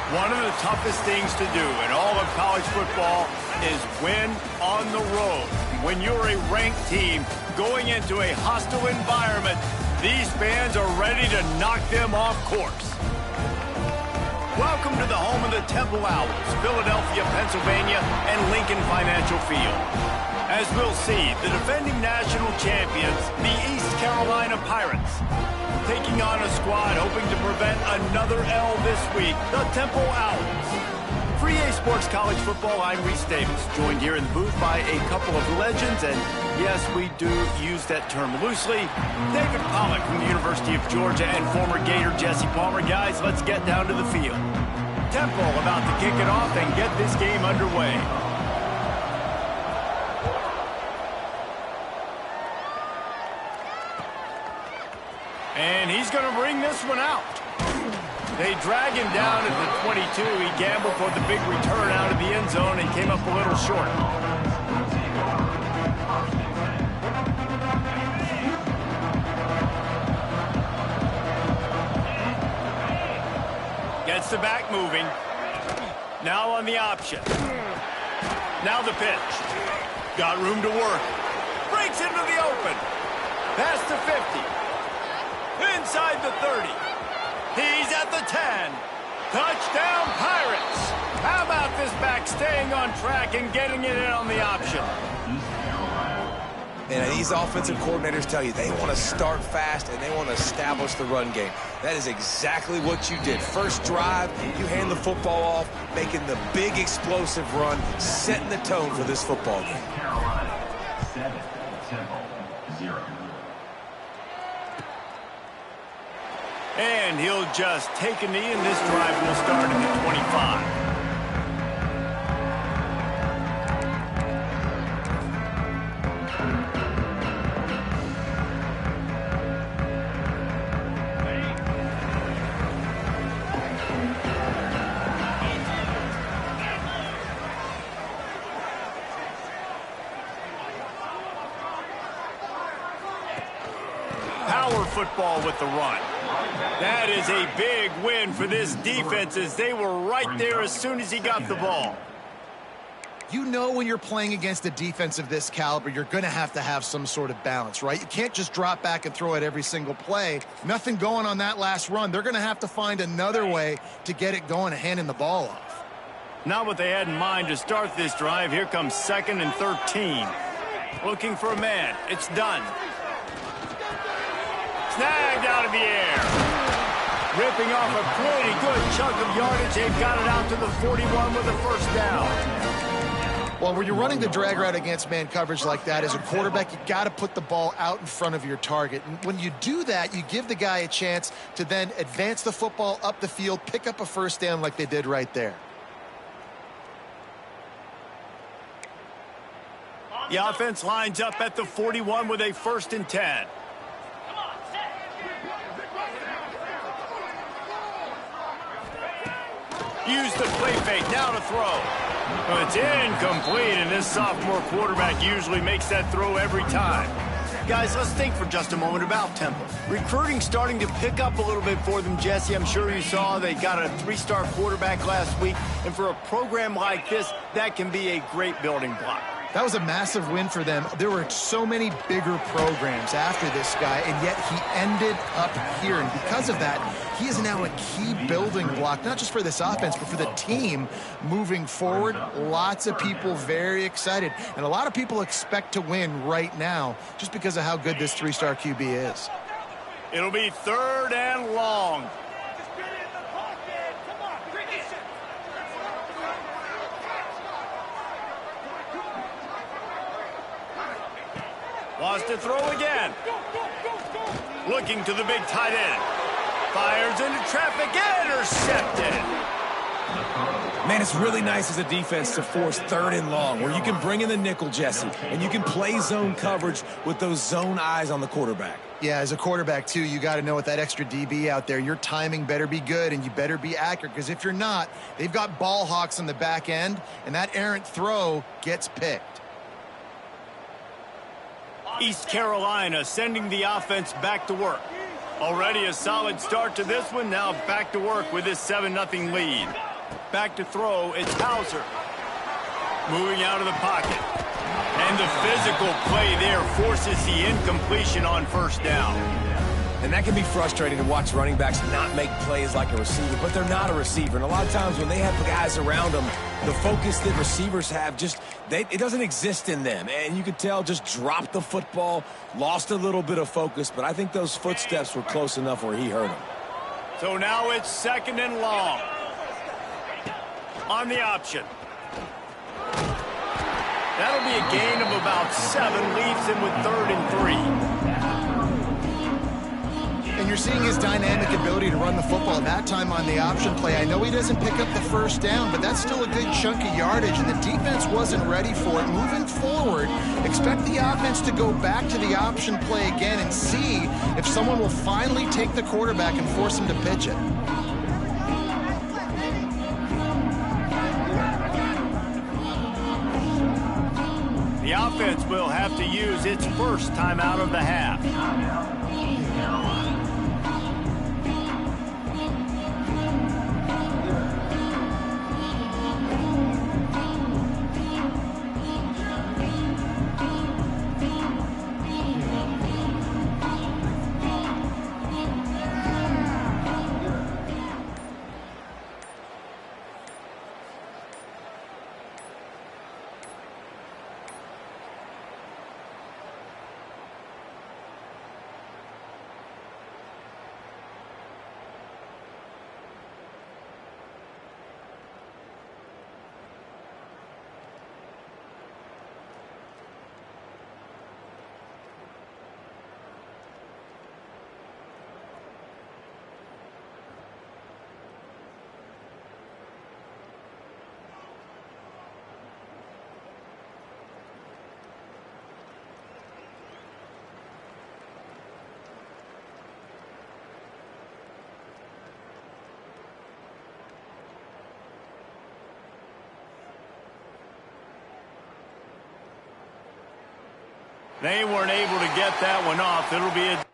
One of the toughest things to do in all of college football is win on the road. When you're a ranked team going into a hostile environment, these fans are ready to knock them off course. Welcome to the home of the Temple Owls, Philadelphia, Pennsylvania, and Lincoln Financial Field. As we'll see, the defending national champions, the East Carolina Pirates, taking on a squad hoping to prevent another L this week, the Temple Owls. For EA Sports College Football, I'm Reese Davis, joined here in the booth by a couple of legends, and yes, we do use that term loosely. David Pollack from the University of Georgia and former Gator Jesse Palmer. Guys, let's get down to the field. Temple about to kick it off and get this game underway. And he's going to bring this one out. They drag him down at the 22. He gambled for the big return out of the end zone and came up a little short. Gets the back moving. Now on the option. Now the pitch. Got room to work. Breaks into the open. Past the 50. Inside the 30. He's at the 10. Touchdown, Pirates. How about this back staying on track and getting it in on the option? And these offensive coordinators tell you they want to start fast and they want to establish the run game. That is exactly what you did. First drive, you hand the football off, making the big explosive run, setting the tone for this football game. Carolina, 7, Temple, 0. And he'll just take a knee, and this drive will start at the 25. Power football with the run. That is a big win for this defense as they were right there as soon as he got the ball. You know when you're playing against a defense of this caliber, you're going to have some sort of balance, right? You can't just drop back and throw it every single play. Nothing going on that last run. They're going to have to find another way to get it going and handing the ball off. Not what they had in mind to start this drive. Here comes 2nd and 13. Looking for a man. It's done. Snagged out of the air. Ripping off a pretty good chunk of yardage. They've got it out to the 41 with a first down. Well, when you're running the drag route against man coverage like that, as a quarterback, you got to put the ball out in front of your target. And when you do that, you give the guy a chance to then advance the football up the field, pick up a first down like they did right there. The offense lines up at the 41 with a 1st and 10. Use the play fake, now to throw. Well, it's incomplete, and this sophomore quarterback usually makes that throw every time. Guys, let's think for just a moment about Temple. Recruiting starting to pick up a little bit for them, Jesse. I'm sure you saw they got a 3-star quarterback last week, and for a program like this, that can be a great building block. That was a massive win for them. There were so many bigger programs after this guy, and yet he ended up here. And because of that, he is now a key building block, not just for this offense, but for the team moving forward. Lots of people very excited. And a lot of people expect to win right now just because of how good this 3-star QB is. It'll be 3rd and long. Wants to throw again. Looking to the big tight end. Fires into traffic. Intercepted. Man, it's really nice as a defense to force 3rd and long, where you can bring in the nickel, Jesse, and you can play zone coverage with those zone eyes on the quarterback. Yeah, as a quarterback, too, you got to know with that extra DB out there, your timing better be good and you better be accurate, because if you're not, they've got ball hawks on the back end, and that errant throw gets picked. East Carolina sending the offense back to work. Already a solid start to this one. Now back to work with this 7-0 lead. Back to throw, it's Hauser. Moving out of the pocket. And the physical play there forces the incompletion on first down. And that can be frustrating to watch running backs not make plays like a receiver, but they're not a receiver. And a lot of times when they have guys around them, the focus that receivers have it doesn't exist in them. And you could tell just dropped the football, lost a little bit of focus, but I think those footsteps were close enough where he hurt him. So now it's 2nd and long. On the option. That'll be a gain of about 7, leaves him with 3rd and 3. And you're seeing his dynamic ability to run the football that time on the option play. I know he doesn't pick up the first down, but that's still a good chunk of yardage, and the defense wasn't ready for it. Moving forward, expect the offense to go back to the option play again and see if someone will finally take the quarterback and force him to pitch it. The offense will have to use its first timeout of the half. They weren't able to get that one off. It'll be a